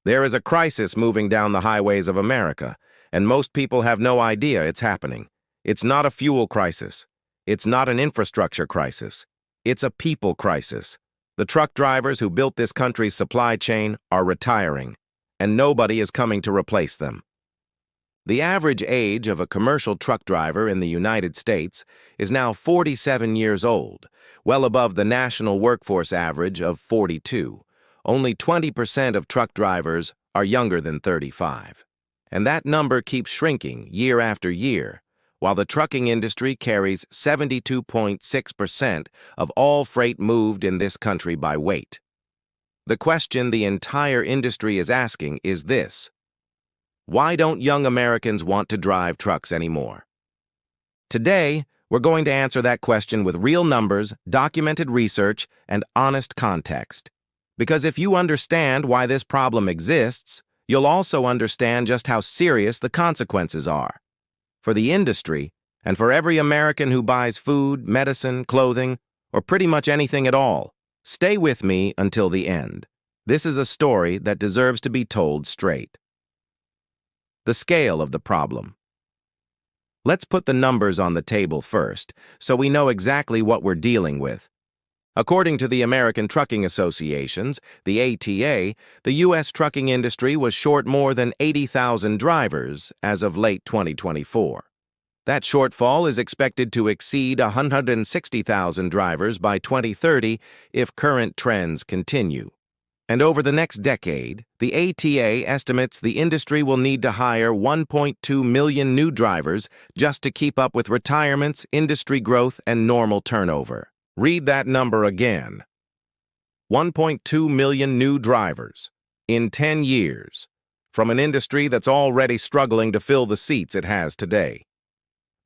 There is a crisis moving down the highways of America, and most people have no idea it's happening. It's not a fuel crisis. It's not an infrastructure crisis. It's a people crisis. The truck drivers who built this country's supply chain are retiring, and nobody is coming to replace them. The average age of a commercial truck driver in the United States is now 47 years old, well above the national workforce average of 42. Only 20% of truck drivers are younger than 35. And that number keeps shrinking year after year, while the trucking industry carries 72.6% of all freight moved in this country by weight. The question the entire industry is asking is this: why don't young Americans want to drive trucks anymore? Today, we're going to answer that question with real numbers, documented research, and honest context. Because if you understand why this problem exists, you'll also understand just how serious the consequences are. For the industry, and for every American who buys food, medicine, clothing, or pretty much anything at all. Stay with me until the end. This is a story that deserves to be told straight. The scale of the problem. Let's put the numbers on the table first, so we know exactly what we're dealing with. According to the American Trucking Associations, the ATA, the U.S. trucking industry was short more than 80,000 drivers as of late 2024. That shortfall is expected to exceed 160,000 drivers by 2030 if current trends continue. And over the next decade, the ATA estimates the industry will need to hire 1.2 million new drivers just to keep up with retirements, industry growth, and normal turnover. Read that number again. 1.2 million new drivers in 10 years from an industry that's already struggling to fill the seats it has today.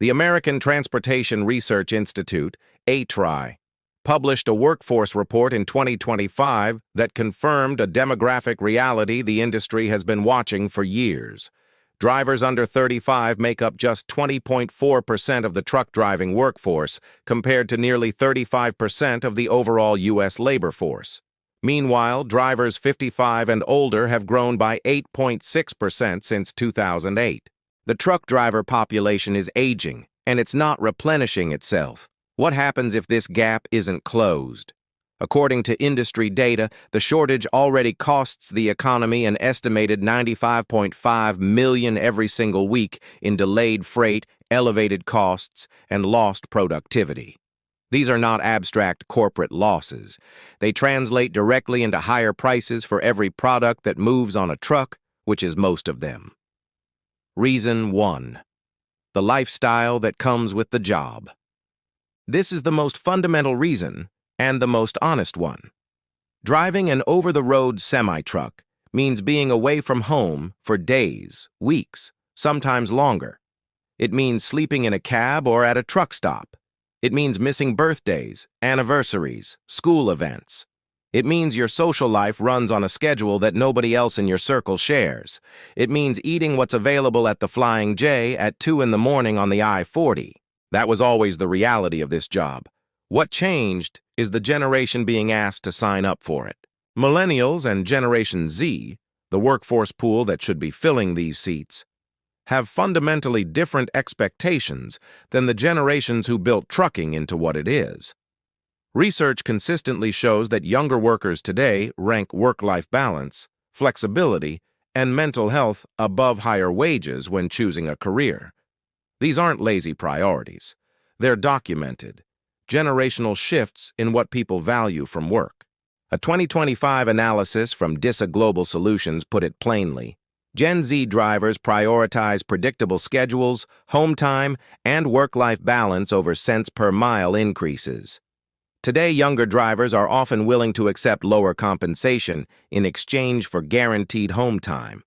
The American Transportation Research Institute, ATRI, published a workforce report in 2025 that confirmed a demographic reality the industry has been watching for years. Drivers under 35 make up just 20.4% of the truck driving workforce, compared to nearly 35% of the overall U.S. labor force. Meanwhile, drivers 55 and older have grown by 8.6% since 2008. The truck driver population is aging, and it's not replenishing itself. What happens if this gap isn't closed? According to industry data, the shortage already costs the economy an estimated $95.5 million every single week in delayed freight, elevated costs, and lost productivity. These are not abstract corporate losses. They translate directly into higher prices for every product that moves on a truck, which is most of them. Reason 1. The lifestyle that comes with the job. This is the most fundamental reason, and the most honest one. Driving an over-the-road semi-truck means being away from home for days, weeks, sometimes longer. It means sleeping in a cab or at a truck stop. It means missing birthdays, anniversaries, school events. It means your social life runs on a schedule that nobody else in your circle shares. It means eating what's available at the Flying J at 2 in the morning on the I-40. That was always the reality of this job. What changed is the generation being asked to sign up for it. Millennials and Generation Z, the workforce pool that should be filling these seats, have fundamentally different expectations than the generations who built trucking into what it is. Research consistently shows that younger workers today rank work-life balance, flexibility, and mental health above higher wages when choosing a career. These aren't lazy priorities. They're documented. Generational shifts in what people value from work. A 2025 analysis from DISA Global Solutions put it plainly. Gen Z drivers prioritize predictable schedules, home time, and work-life balance over cents per mile increases. Today, younger drivers are often willing to accept lower compensation in exchange for guaranteed home time.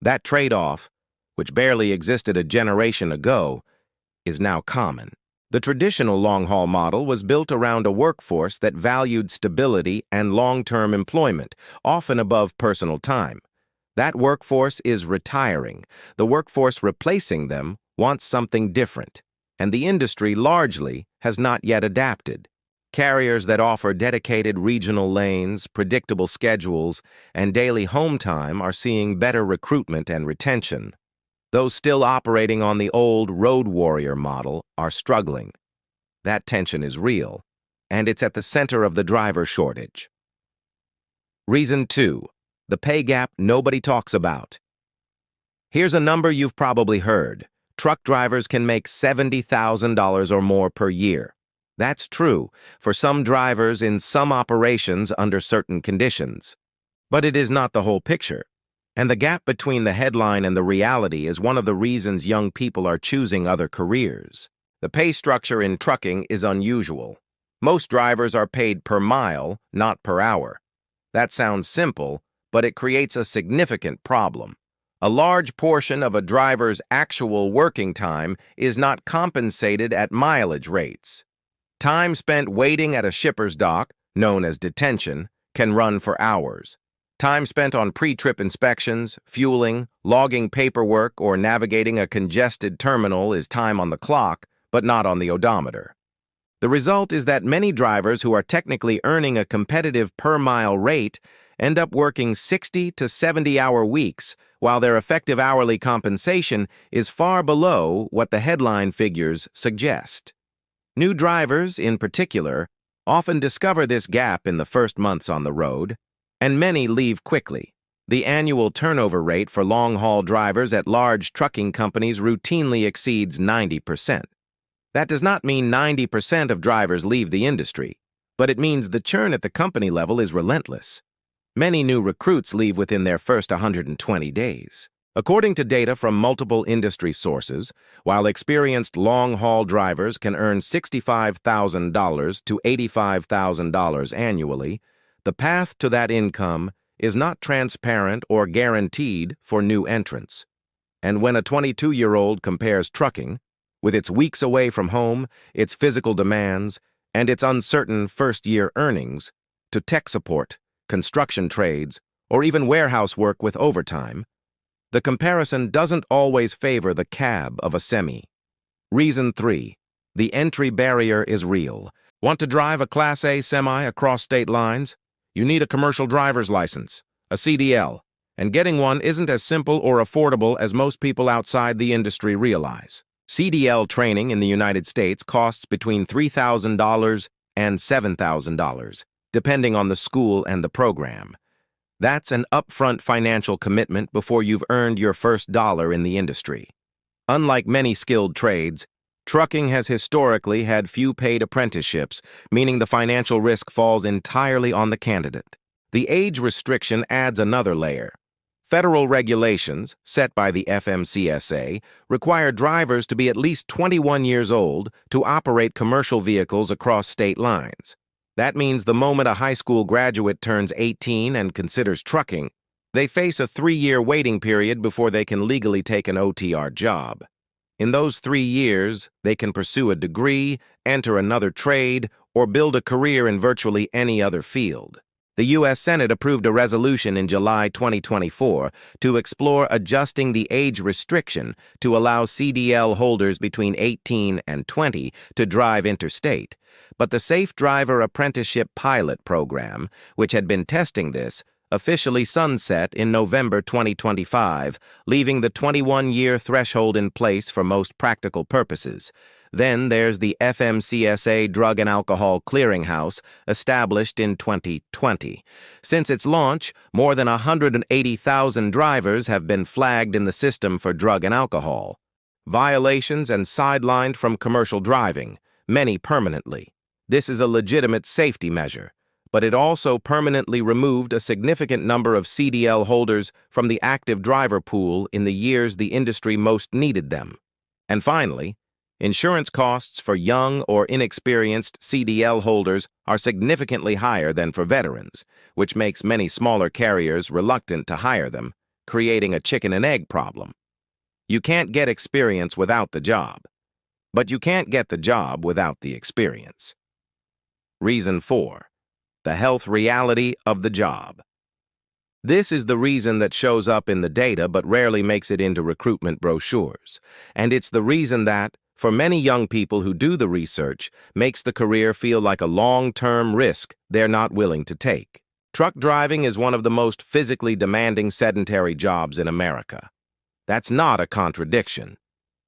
That trade-off, which barely existed a generation ago, is now common. The traditional long-haul model was built around a workforce that valued stability and long-term employment, often above personal time. That workforce is retiring. The workforce replacing them wants something different, and the industry largely has not yet adapted. Carriers that offer dedicated regional lanes, predictable schedules, and daily home time are seeing better recruitment and retention. Those still operating on the old road warrior model are struggling. That tension is real, and it's at the center of the driver shortage. Reason 2. The pay gap nobody talks about. Here's a number you've probably heard. Truck drivers can make $70,000 or more per year. That's true for some drivers in some operations under certain conditions. But it is not the whole picture. And the gap between the headline and the reality is one of the reasons young people are choosing other careers. The pay structure in trucking is unusual. Most drivers are paid per mile, not per hour. That sounds simple, but it creates a significant problem. A large portion of a driver's actual working time is not compensated at mileage rates. Time spent waiting at a shipper's dock, known as detention, can run for hours. Time spent on pre-trip inspections, fueling, logging paperwork, or navigating a congested terminal is time on the clock, but not on the odometer. The result is that many drivers who are technically earning a competitive per-mile rate end up working 60 to 70-hour weeks, while their effective hourly compensation is far below what the headline figures suggest. New drivers, in particular, often discover this gap in the first months on the road, and many leave quickly. The annual turnover rate for long-haul drivers at large trucking companies routinely exceeds 90%. That does not mean 90% of drivers leave the industry, but it means the churn at the company level is relentless. Many new recruits leave within their first 120 days. According to data from multiple industry sources, while experienced long-haul drivers can earn $65,000 to $85,000 annually, the path to that income is not transparent or guaranteed for new entrants. And when a 22-year-old compares trucking, with its weeks away from home, its physical demands, and its uncertain first-year earnings, to tech support, construction trades, or even warehouse work with overtime, the comparison doesn't always favor the cab of a semi. Reason 3. The entry barrier is real. Want to drive a Class A semi across state lines? You need a commercial driver's license, a CDL, and getting one isn't as simple or affordable as most people outside the industry realize. CDL training in the United States costs between $3,000 and $7,000, depending on the school and the program. That's an upfront financial commitment before you've earned your first dollar in the industry. Unlike many skilled trades, trucking has historically had few paid apprenticeships, meaning the financial risk falls entirely on the candidate. The age restriction adds another layer. Federal regulations, set by the FMCSA, require drivers to be at least 21 years old to operate commercial vehicles across state lines. That means the moment a high school graduate turns 18 and considers trucking, they face a 3-year waiting period before they can legally take an OTR job. In those 3 years, they can pursue a degree, enter another trade, or build a career in virtually any other field. The U.S. Senate approved a resolution in July 2024 to explore adjusting the age restriction to allow CDL holders between 18 and 20 to drive interstate. But the Safe Driver Apprenticeship Pilot Program, which had been testing this, officially sunset in November 2025, leaving the 21-year threshold in place for most practical purposes. Then there's the FMCSA Drug and Alcohol Clearinghouse, established in 2020. Since its launch, more than 180,000 drivers have been flagged in the system for drug and alcohol violations and sidelined from commercial driving, many permanently. This is a legitimate safety measure, but it also permanently removed a significant number of CDL holders from the active driver pool in the years the industry most needed them. And finally, insurance costs for young or inexperienced CDL holders are significantly higher than for veterans, which makes many smaller carriers reluctant to hire them, creating a chicken and egg problem. You can't get experience without the job, but you can't get the job without the experience. Reason 4. The health reality of the job. This is the reason that shows up in the data but rarely makes it into recruitment brochures, and it's the reason that, for many young people who do the research, makes the career feel like a long-term risk they're not willing to take. Truck driving is one of the most physically demanding sedentary jobs in America. That's not a contradiction.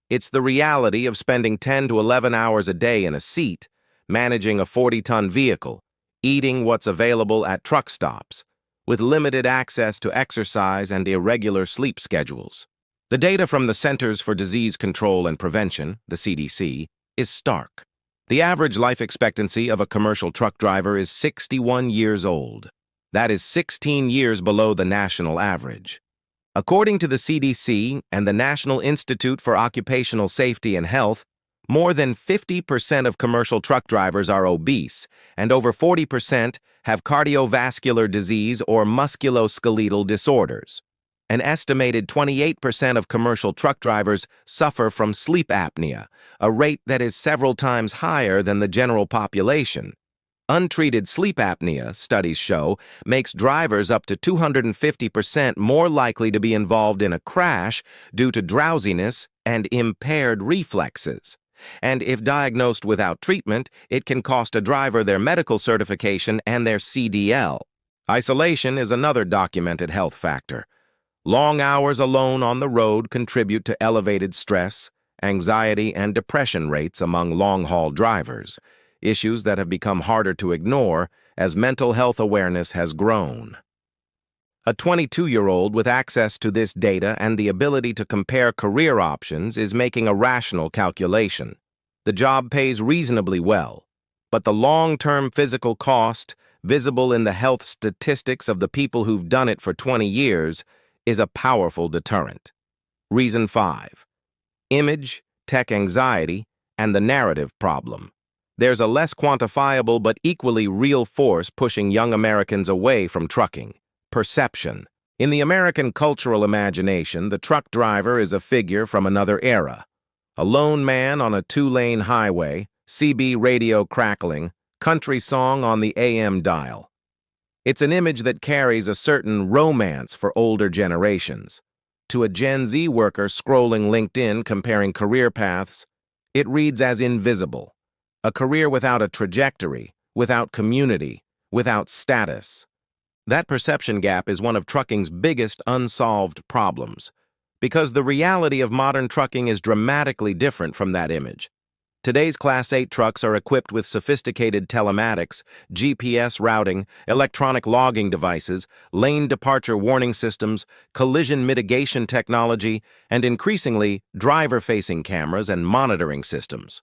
It's the reality of spending 10 to 11 hours a day in a seat, managing a 40-ton vehicle, eating what's available at truck stops, with limited access to exercise and irregular sleep schedules. The data from the Centers for Disease Control and Prevention, the CDC, is stark. The average life expectancy of a commercial truck driver is 61 years old. That is 16 years below the national average. According to the CDC and the National Institute for Occupational Safety and Health, more than 50% of commercial truck drivers are obese, and over 40% have cardiovascular disease or musculoskeletal disorders. An estimated 28% of commercial truck drivers suffer from sleep apnea, a rate that is several times higher than the general population. Untreated sleep apnea, studies show, makes drivers up to 250% more likely to be involved in a crash due to drowsiness and impaired reflexes. And if diagnosed without treatment, it can cost a driver their medical certification and their CDL. Isolation is another documented health factor. Long hours alone on the road contribute to elevated stress, anxiety, and depression rates among long-haul drivers, issues that have become harder to ignore as mental health awareness has grown. A 22-year-old with access to this data and the ability to compare career options is making a rational calculation. The job pays reasonably well, but the long-term physical cost, visible in the health statistics of the people who've done it for 20 years, is a powerful deterrent. Reason 5. Image, tech anxiety, and the narrative problem. There's a less quantifiable but equally real force pushing young Americans away from trucking: perception. In the American cultural imagination, the truck driver is a figure from another era. A lone man on a two-lane highway, CB radio crackling, country song on the AM dial. It's an image that carries a certain romance for older generations. To a Gen Z worker scrolling LinkedIn comparing career paths, it reads as invisible. A career without a trajectory, without community, without status. That perception gap is one of trucking's biggest unsolved problems, because the reality of modern trucking is dramatically different from that image. Today's Class 8 trucks are equipped with sophisticated telematics, GPS routing, electronic logging devices, lane departure warning systems, collision mitigation technology, and increasingly, driver-facing cameras and monitoring systems.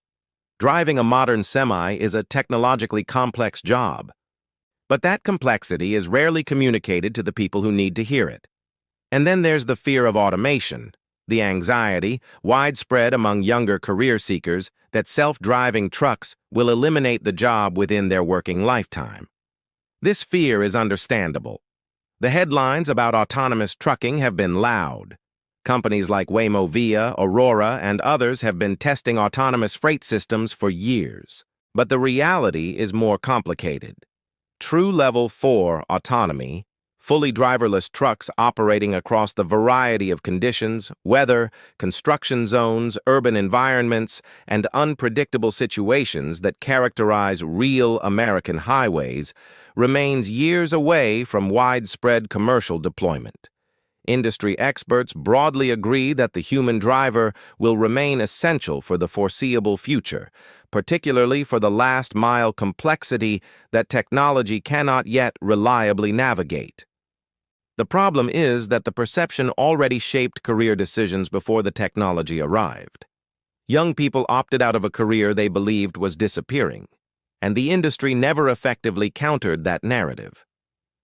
Driving a modern semi is a technologically complex job. But that complexity is rarely communicated to the people who need to hear it. And then there's the fear of automation, the anxiety, widespread among younger career seekers, that self-driving trucks will eliminate the job within their working lifetime. This fear is understandable. The headlines about autonomous trucking have been loud. Companies like Waymo Via, Aurora, and others have been testing autonomous freight systems for years. But the reality is more complicated. True Level 4 autonomy, fully driverless trucks operating across the variety of conditions, weather, construction zones, urban environments, and unpredictable situations that characterize real American highways, remains years away from widespread commercial deployment. Industry experts broadly agree that the human driver will remain essential for the foreseeable future, particularly for the last-mile complexity that technology cannot yet reliably navigate. The problem is that the perception already shaped career decisions before the technology arrived. Young people opted out of a career they believed was disappearing, and the industry never effectively countered that narrative.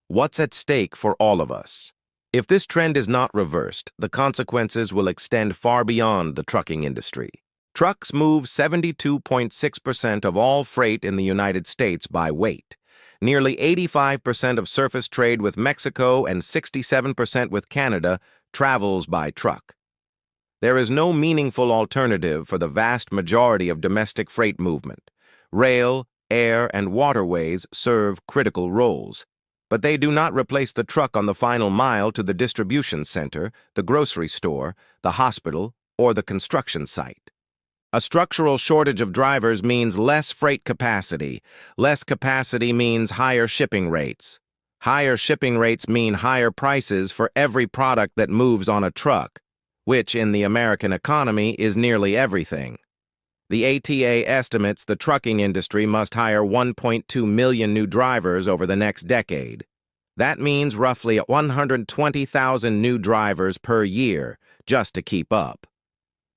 What's at stake for all of us? If this trend is not reversed, the consequences will extend far beyond the trucking industry. Trucks move 72.6% of all freight in the United States by weight. Nearly 85% of surface trade with Mexico and 67% with Canada travels by truck. There is no meaningful alternative for the vast majority of domestic freight movement. Rail, air, and waterways serve critical roles, but they do not replace the truck on the final mile to the distribution center, the grocery store, the hospital, or the construction site. A structural shortage of drivers means less freight capacity. Less capacity means higher shipping rates. Higher shipping rates mean higher prices for every product that moves on a truck, which in the American economy is nearly everything. The ATA estimates the trucking industry must hire 1.2 million new drivers over the next decade. That means roughly 120,000 new drivers per year just to keep up.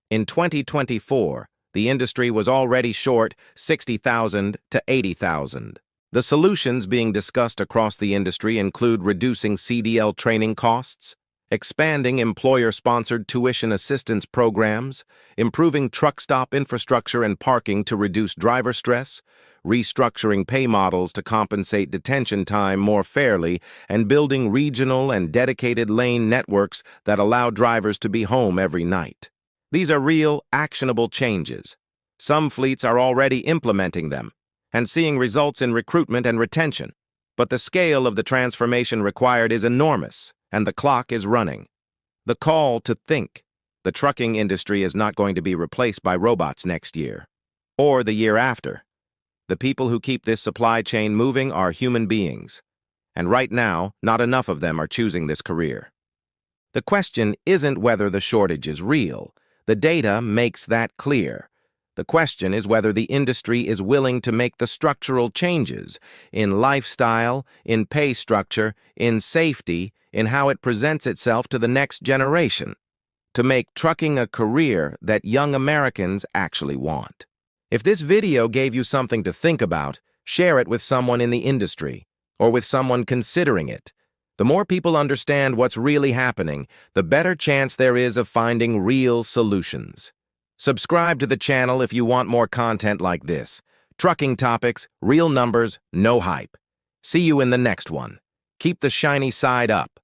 In 2024, the industry was already short 60,000 to 80,000. The solutions being discussed across the industry include reducing CDL training costs, expanding employer-sponsored tuition assistance programs, improving truck stop infrastructure and parking to reduce driver stress, restructuring pay models to compensate detention time more fairly, and building regional and dedicated lane networks that allow drivers to be home every night. These are real, actionable changes. Some fleets are already implementing them and seeing results in recruitment and retention. But the scale of the transformation required is enormous, and the clock is running. The call to think. The trucking industry is not going to be replaced by robots next year, or the year after. The people who keep this supply chain moving are human beings, and right now, not enough of them are choosing this career. The question isn't whether the shortage is real. The data makes that clear. The question is whether the industry is willing to make the structural changes in lifestyle, in pay structure, in safety, in how it presents itself to the next generation, to make trucking a career that young Americans actually want. If this video gave you something to think about, share it with someone in the industry or with someone considering it. The more people understand what's really happening, the better chance there is of finding real solutions. Subscribe to the channel if you want more content like this. Trucking topics, real numbers, no hype. See you in the next one. Keep the shiny side up.